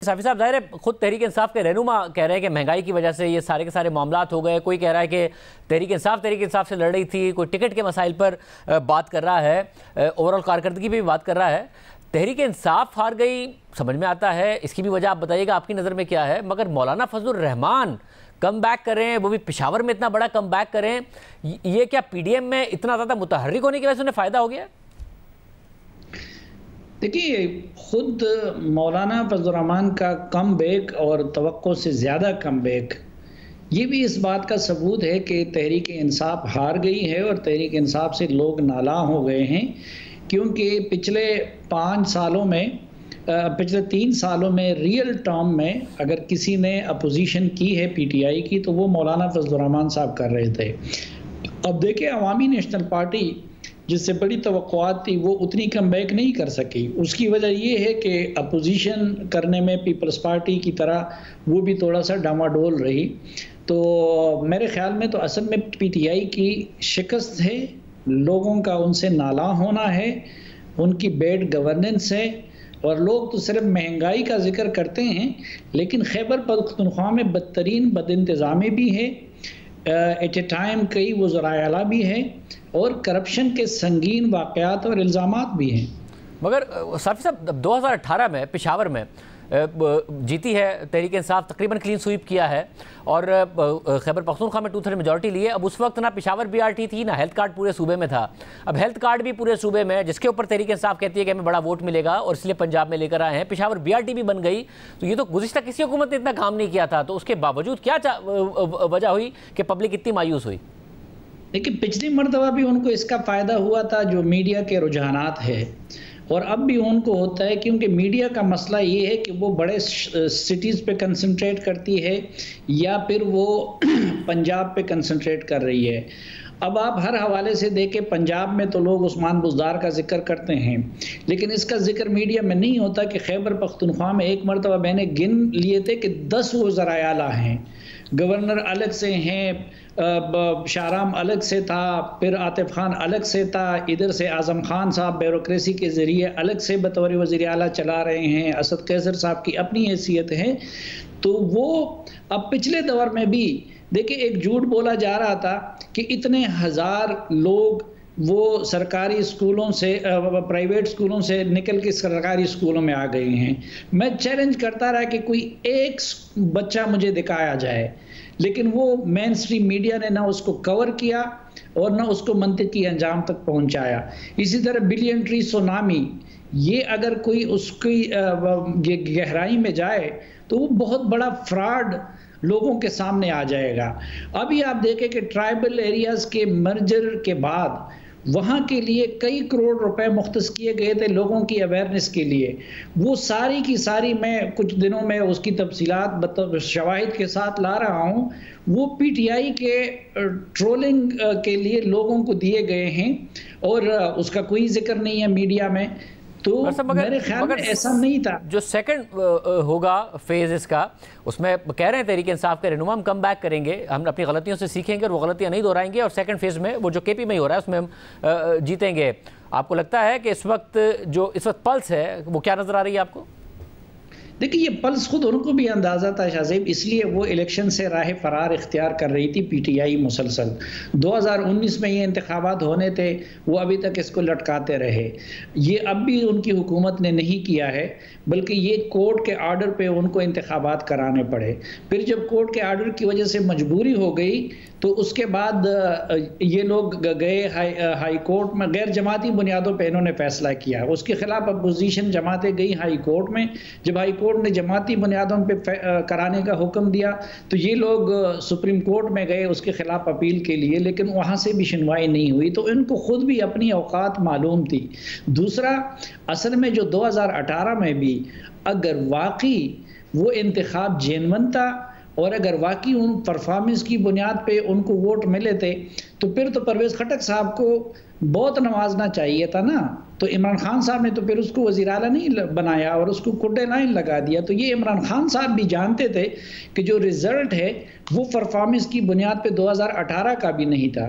साफी साहब, ज़ाहिर है खुद तहरीक इंसाफ के रहनुमा कह रहे हैं कि महंगाई की वजह से ये सारे के सारे मामलात हो गए। कोई कह रहा है कि तहरीक इंसाफ से लड़ रही थी, कोई टिकट के मसाइल पर बात कर रहा है, ओवरऑल कारकर्दगी पर भी बात कर रहा है। तहरीक इंसाफ हार गई, समझ में आता है, इसकी भी वजह आप बताइएगा, आपकी नज़र में क्या है। मगर मौलाना फजलुर रहमान कम बैक करें, वो भी पेशावर में इतना बड़ा कम बैक करें, ये क्या पीडीएम में इतना ज़्यादा मुतहर्रिक होने की वजह से उन्हें फ़ायदा हो गया? देखिए, खुद मौलाना फजलुर रहमान का कम बैक और तवक्को से ज़्यादा कम बैक, ये भी इस बात का सबूत है कि तहरीक इंसाफ हार गई है और तहरीक इंसाफ से लोग नाला हो गए हैं। क्योंकि पिछले 5 सालों में, पिछले 3 सालों में रियल टर्म में अगर किसी ने अपोजिशन की है पीटीआई की, तो वो मौलाना फजलुर रहमान साहब कर रहे थे। अब देखिए, अवामी नेशनल पार्टी जिससे बड़ी तवक्कुआत थी, वो उतनी कम बैक नहीं कर सकी। उसकी वजह ये है कि अपोजिशन करने में पीपल्स पार्टी की तरह वो भी थोड़ा सा डामाडोल रही। तो मेरे ख्याल में तो असल में पीटीआई की शिकस्त है, लोगों का उनसे नाला होना है, उनकी बैड गवर्नेंस है। और लोग तो सिर्फ महंगाई का जिक्र करते हैं, लेकिन खैबर पख्तूनख्वा में बदतरीन बदइंतज़ामी भी है, एट ए टाइम कई वज़राए आला भी है, और करप्शन के संगीन वाक़यात और इल्ज़ामात भी हैं। मगर साफ़ी साहब, 2018 में पेशावर में जीती है तहरीक इंसाफ, तकरीबन क्लीन स्वीप किया है और खैबर पख्तूनख्वा में 2/3 मेजॉरिटी ली है। अब उस वक्त ना पेशावर बीआरटी थी, ना हेल्थ कार्ड पूरे सूबे में था। अब हेल्थ कार्ड भी पूरे सूबे में, जिसके ऊपर तहरीक इंसाफ कहती है कि हमें बड़ा वोट मिलेगा और इसलिए पंजाब में लेकर आए हैं। पेशावर बीआरटी भी बन गई, तो ये तो गुज़िश्ता किसी हुकूमत ने इतना काम नहीं किया था। तो उसके बावजूद क्या वजह हुई कि पब्लिक इतनी मायूस हुई? लेकिन पिछली मरतबा भी उनको इसका फ़ायदा हुआ था, जो मीडिया के रुझानात है, और अब भी उनको होता है। क्योंकि मीडिया का मसला ये है कि वो बड़े सिटीज़ पे कंसंट्रेट करती है या फिर वो पंजाब पे कंसंट्रेट कर रही है। अब आप हर हवाले से देखें, पंजाब में तो लोग उस्मान बुज़दार का जिक्र करते हैं, लेकिन इसका जिक्र मीडिया में नहीं होता कि खैबर पख्तूनख्वा में एक मरतबा मैंने गिन लिए थे कि 10 वज़राए आला हैं। गवर्नर अलग से हैं, शाहराम अलग से था, फिर आतिफ खान अलग से था, इधर से आज़म खान साहब ब्यूरोक्रेसी के ज़रिए अलग से बतौर वज़ीर आला चला रहे हैं, असद कैसर साहब की अपनी हैसियत है। तो वो अब पिछले दौर में भी देखिए, एक झूठ बोला जा रहा था कि इतने हज़ार लोग वो सरकारी स्कूलों से, प्राइवेट स्कूलों से निकल के सरकारी स्कूलों में आ गए हैं। मैं चैलेंज करता रहा कि कोई एक बच्चा मुझे दिखाया जाए, लेकिन वो मेन स्ट्रीम मीडिया ने ना उसको कवर किया और ना उसको मंतिकी अंजाम तक पहुंचाया। इसी तरह बिलियन ट्री सुनामी, ये अगर कोई उसकी गहराई में जाए तो वो बहुत बड़ा फ्रॉड लोगों के सामने आ जाएगा। अभी आप देखें कि ट्राइबल एरियाज़ के मर्जर के बाद वहाँ के लिए कई करोड़ रुपए मुख्तस किए गए थे लोगों की अवेयरनेस के लिए। वो सारी की सारी मैं कुछ दिनों में उसकी तफसीलात शवाहिद के साथ ला रहा हूँ। वो पीटीआई के ट्रोलिंग के लिए लोगों को दिए गए हैं और उसका कोई जिक्र नहीं है मीडिया में। तो मेरे ख्याल में ऐसा नहीं था। जो सेकंड होगा फेज इसका, उसमें कह रहे हैं तहरीक इंसाफ के रहनुमा हम कम बैक करेंगे, हम अपनी गलतियों से सीखेंगे और वो गलतियां नहीं दोहराएंगे, और सेकंड फेज में वो जो केपी में ही हो रहा है उसमें हम जीतेंगे। आपको लगता है कि इस वक्त पल्स है वो क्या नजर आ रही है आपको? देखिए, ये पल्स खुद उनको भी अंदाज़ा था शाहजेब, इसलिए वो इलेक्शन से राह फरार इख्तियार कर रही थी पीटीआई मुसलसल। 2019 में ये इंतखाबात होने थे, वो अभी तक इसको लटकाते रहे। ये अब भी उनकी हुकूमत ने नहीं किया है, बल्कि ये कोर्ट के आर्डर पे उनको इंतखाबात कराने पड़े। फिर जब कोर्ट के आर्डर की वजह से मजबूरी हो गई, तो उसके बाद ये लोग गए हाई कोर्ट में, गैर जमाती बुनियादों पे इन्होंने फैसला किया। उसके खिलाफ अपोजिशन जमातें गई हाई कोर्ट में। जब हाई कोर्ट ने जमाती बुनियादों पे कराने का हुक्म दिया, तो ये लोग सुप्रीम कोर्ट में गए उसके खिलाफ अपील के लिए, लेकिन वहाँ से भी सुनवाई नहीं हुई। तो इनको खुद भी अपनी औकात मालूम थी। दूसरा, असल में जो 2018 में भी अगर वाकई वो इंतखाब जेन्युइन था और अगर वाकई उन परफॉर्मेंस की बुनियाद पे उनको वोट मिले थे, तो फिर तो परवेज़ खटक साहब को बहुत नवाजना चाहिए था ना। तो इमरान खान साहब ने तो फिर उसको वज़ीर आला नहीं बनाया और उसको कुड्डे लाइन लगा दिया। तो ये इमरान खान साहब भी जानते थे कि जो रिजल्ट है वो परफॉर्मेंस की बुनियाद पे 2018 का भी नहीं था।